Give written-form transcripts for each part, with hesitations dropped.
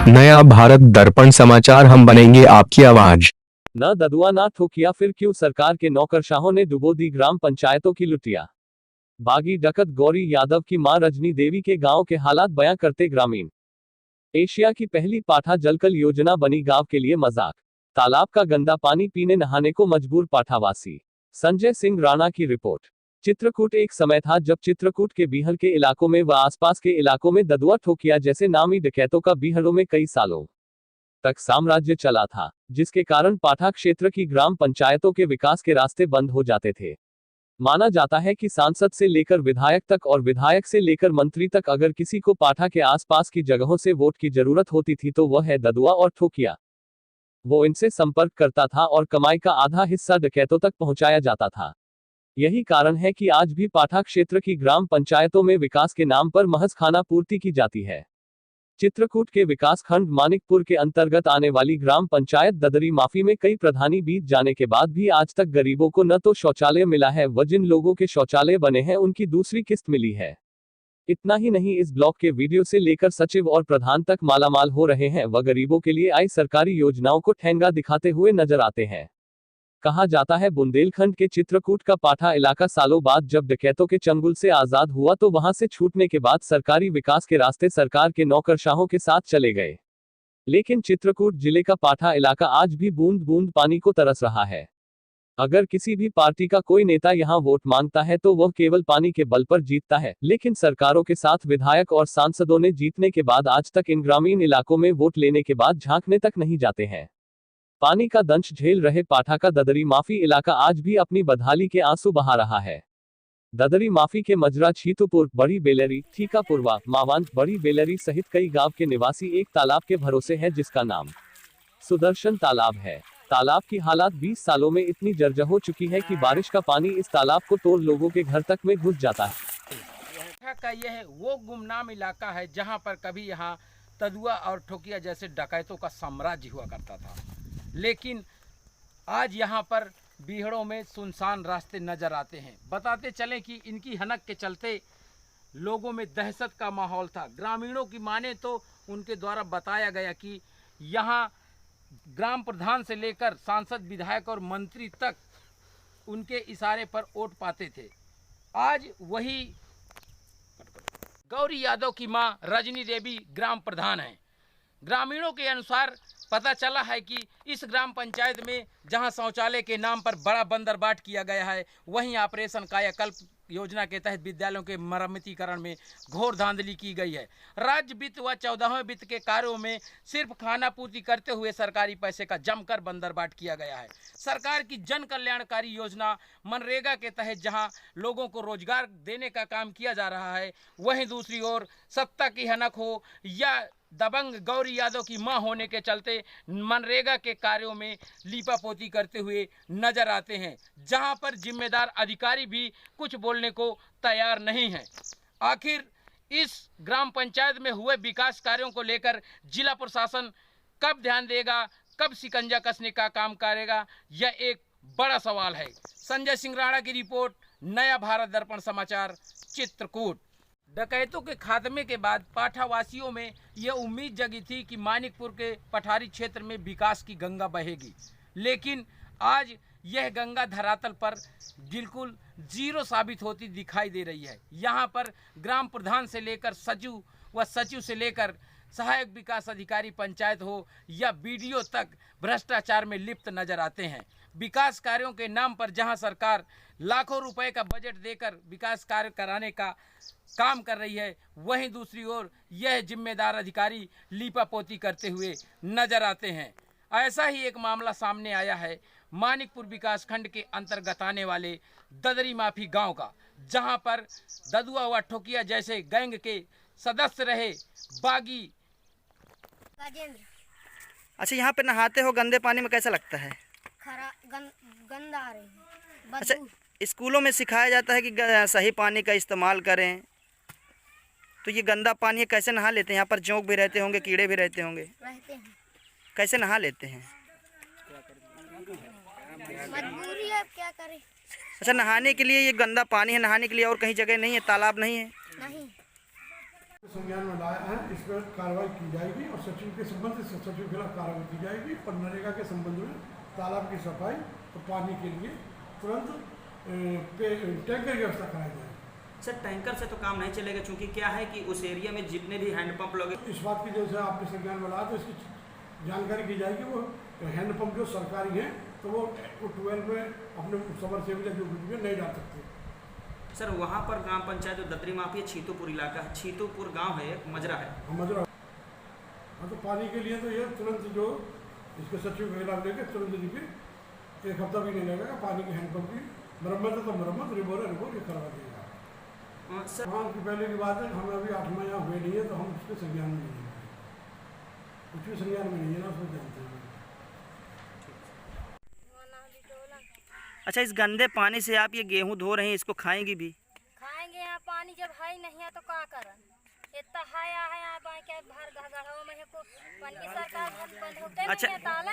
नया भारत दर्पण समाचार, हम बनेंगे आपकी आवाज। न ददुआ ना ठोकिया, फिर क्यों सरकार के नौकरशाहों ने डुबो दी ग्राम पंचायतों की लुटिया। बागी डकैत गौरी यादव की मां रजनी देवी के गांव के हालात बयां करते ग्रामीण। एशिया की पहली पाठा जलकल योजना बनी गांव के लिए मजाक। तालाब का गंदा पानी पीने नहाने को मजबूर पाठावासी। संजय सिंह राणा की रिपोर्ट। चित्रकूट एक समय था जब चित्रकूट के बीहड़ के इलाकों में व आसपास के इलाकों में ददुआ ठोकिया जैसे नामी डकैतों का बीहड़ों में कई सालों तक साम्राज्य चला था, जिसके कारण पाठा क्षेत्र की ग्राम पंचायतों के विकास के रास्ते बंद हो जाते थे। माना जाता है कि सांसद से लेकर विधायक तक और विधायक से लेकर मंत्री तक अगर किसी को पाठा के आसपास की जगहों से वोट की जरूरत होती थी तो वह है ददुआ और ठोकिया। वो इनसे संपर्क करता था और कमाई का आधा हिस्सा डकैतों तक पहुंचाया जाता था। यही कारण है कि आज भी पाठा क्षेत्र की ग्राम पंचायतों में विकास के नाम पर महज खाना पूर्ति की जाती है। चित्रकूट के विकास खंड मानिकपुर के अंतर्गत आने वाली ग्राम पंचायत ददरी माफी में कई प्रधानी बीत जाने के बाद भी आज तक गरीबों को न तो शौचालय मिला है व जिन लोगों के शौचालय बने हैं उनकी दूसरी किस्त मिली है। इतना ही नहीं, इस ब्लॉक के वीडियो से लेकर सचिव और प्रधान तक मालामाल हो रहे हैं व गरीबों के लिए आई सरकारी योजनाओं को ठेंगा दिखाते हुए नजर आते हैं। कहा जाता है बुंदेलखंड के चित्रकूट का पाठा इलाका सालों बाद जब डकैतों के चंगुल से आजाद हुआ तो वहां से छूटने के बाद सरकारी विकास के रास्ते सरकार के नौकरशाहों के साथ चले गए। लेकिन चित्रकूट जिले का पाठा इलाका आज भी बूंद बूंद पानी को तरस रहा है। अगर किसी भी पार्टी का कोई नेता यहां वोट मांगता है तो वह केवल पानी के बल पर जीतता है, लेकिन सरकारों के साथ विधायक और सांसदों ने जीतने के बाद आज तक इन ग्रामीण इलाकों में वोट लेने के बाद झांकने तक नहीं जाते हैं। पानी का दंश झेल रहे पाठा का ददरी माफी इलाका आज भी अपनी बदहाली के आंसू बहा रहा है। ददरी माफी के मजरा छीतुपुर, बड़ी बेलरी, ठीकापुरवा, मावांत, बड़ी बेलरी सहित कई गांव के निवासी एक तालाब के भरोसे हैं जिसका नाम सुदर्शन तालाब है। तालाब की हालात 20 सालों में इतनी जर्जर हो चुकी है कि बारिश का पानी इस तालाब को तोड़ लोगों के घर तक में घुस जाता है। का यह वो गुमनाम इलाका है जहां पर कभी यहाँ ददुआ और ठोकिया जैसे डकैतों का साम्राज्य हुआ करता था, लेकिन आज यहाँ पर बीहड़ों में सुनसान रास्ते नजर आते हैं। बताते चलें कि इनकी हनक के चलते लोगों में दहशत का माहौल था। ग्रामीणों की माने तो उनके द्वारा बताया गया कि यहाँ ग्राम प्रधान से लेकर सांसद, विधायक और मंत्री तक उनके इशारे पर वोट पाते थे। आज वही गौरी यादव की मां रजनी देवी ग्राम प्रधान हैं। ग्रामीणों के अनुसार पता चला है कि इस ग्राम पंचायत में जहां शौचालय के नाम पर बड़ा बंदरबाट किया गया है, वहीं ऑपरेशन कायाकल्प योजना के तहत विद्यालयों के मरम्मतीकरण में घोर धांधली की गई है। राज्य वित्त व 14वें वित्त के कार्यों में सिर्फ खाना पूर्ति करते हुए सरकारी पैसे का जमकर बंदरबाट किया गया है। सरकार की जन कल्याणकारी योजना मनरेगा के तहत जहां लोगों को रोजगार देने का काम किया जा रहा है, वहीं दूसरी ओर सत्ता की हनक हो या दबंग गौरी यादव की मां होने के चलते मनरेगा के कार्यों में लीपापोती करते हुए नजर आते हैं, जहां पर जिम्मेदार अधिकारी भी कुछ बोलने को तैयार नहीं है। आखिर इस ग्राम पंचायत में हुए विकास कार्यों को लेकर जिला प्रशासन कब ध्यान देगा, कब शिकंजा कसने का काम करेगा, यह एक बड़ा सवाल है। संजय सिंह राणा की रिपोर्ट, नया भारत दर्पण समाचार, चित्रकूट। डकैतों के खात्मे के बाद पाठावासियों में यह उम्मीद जगी थी कि मानिकपुर के पठारी क्षेत्र में विकास की गंगा बहेगी, लेकिन आज यह गंगा धरातल पर बिल्कुल जीरो साबित होती दिखाई दे रही है। यहाँ पर ग्राम प्रधान से लेकर सचिव व सचिव से लेकर सहायक विकास अधिकारी पंचायत हो या बीडीओ तक भ्रष्टाचार में लिप्त नजर आते हैं। विकास कार्यों के नाम पर जहां सरकार लाखों रुपए का बजट देकर विकास कार्य कराने का काम कर रही है, वहीं दूसरी ओर यह जिम्मेदार अधिकारी लीपापोती करते हुए नजर आते हैं। ऐसा ही एक मामला सामने आया है मानिकपुर विकास खंड के अंतर्गत आने वाले ददरी माफी गांव का, जहां पर ददुआ व ठोकिया जैसे गैंग के सदस्य रहे बागी। अच्छा, यहाँ पे नहाते हो गंदे पानी में, कैसा लगता है? गंदा आ रही है। अच्छा, स्कूलों में सिखाया जाता है कि सही पानी का इस्तेमाल करें, तो ये गंदा पानी है, कैसे नहा लेते हैं? यहाँ पर जोंक भी रहते होंगे, कीड़े भी रहते होंगे, रहते हैं। कैसे नहा लेते हैं? मजबूरी है, क्या करें। अच्छा, नहाने के लिए ये गंदा पानी है, नहाने के लिए और कहीं जगह नहीं है, तालाब नहीं है? नहीं। संज्ञान में लाया है, इस पर कार्रवाई की जाएगी और सचिव के संबंधित सचिव के खिलाफ कार्रवाई की जाएगी। पर नरेगा के संबंध में तालाब की सफाई और पानी के लिए तुरंत टैंकर की व्यवस्था कराई जाएगी। सर टैंकर से तो काम नहीं चलेगा, क्योंकि क्या है कि उस एरिया में जितने भी हैंडपंप लगे, इस बात की जैसे आपने संज्ञान में लाया तो इसकी जानकारी की जाएगी। वो हैंडपंप जो सरकारी हैं तो वो 12 में अपने समरसेबल जो भी नहीं डाल सकते। सर वहाँ पर ग्राम पंचायत जो दतरी माफी है, छीतूपुर इलाका है, छीतूपुर गांव है, मजरा है। मजरा हाँ, तो पानी के लिए तो ये तुरंत जो इसके सचिव के खिलाफ लेके तुरंत देखिए 1 हफ्ता भी नहीं लगेगा। पानी के हैंडपंप की मरम्मत है तो मरम्मत, रिबोर ये करवा देगा। सर हाँ की पहले की बात है, हमें अभी 8 माह यहाँ हुए नहीं है तो हम उसके संज्ञान में नहीं है, कुछ भी संज्ञान में नहीं है ना, उसको जानते हैं। अच्छा, इस गंदे पानी से आप ये गेहूं धो रहे हैं, इसको खाएंगी भी? खाएंगे। यहाँ पानी जब है ही नहीं है तो क्या करन? इतना है यहाँ के भर गढ़ों में है को पानी की सरकार बंद होते अच्छा, नहीं है ताला।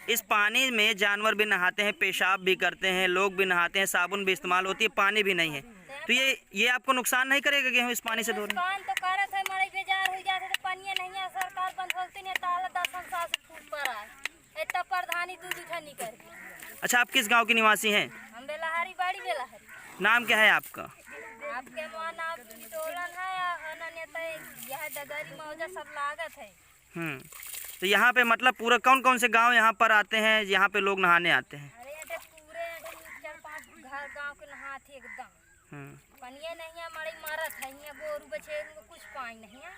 इस पानी में जानवर भी नहाते हैं, पेशाब भी करते हैं, लोग भी नहाते हैं, साबुन भी इस्तेमाल होती है, पानी भी नहीं है, तो ये आपको नुकसान नहीं करेगा गेहूँ इस पानी से धो रहे? नुकसान तो करे थे, मड़ई बेजार हो जाते तो पानी नहीं है, सरकार बंद होती नहीं, ताला 10 साल से फूट पड़ा है। इतना प्रधानी दूध उठनी करके। अच्छा, आप किस गाँव के निवासी हैं? हम बेलाहारी बाड़ी बेलाहारी। नाम क्या है आपका? आपके वहाँ नाम टोलन है, अनन्यता यह डगरी मौजा सब लागत है। तो यहाँ पे मतलब पूरा कौन कौन से गांव यहाँ पर आते हैं, यहाँ पे लोग नहाने आते हैं? अरे ये पूरे 4-5 घर गांव के नहाते एकदम। पानी नहीं है, हमारे मारत है, यहाँ गोरू बचे कुछ पानी नहीं है।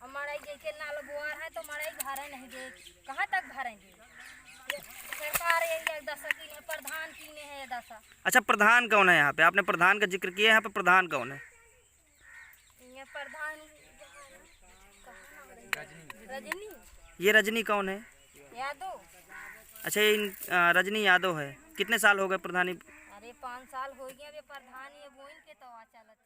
हमारा जैसे नाल बोआर है तो हमारा घर नहीं दे, कहाँ तक भरेंगे? सरकार ये दशा की है, प्रधान की है दशा। अच्छा, प्रधान कौन है यहाँ पे? आपने प्रधान का जिक्र किया, यहाँ पे प्रधान कौन है? ये प्रधान रजनी। ये रजनी कौन है? यादव। अच्छा, ये रजनी यादव है। कितने साल हो गए प्रधानी? अरे 5 साल हो गए, अभी प्रधान ये बोइन के तो चलत।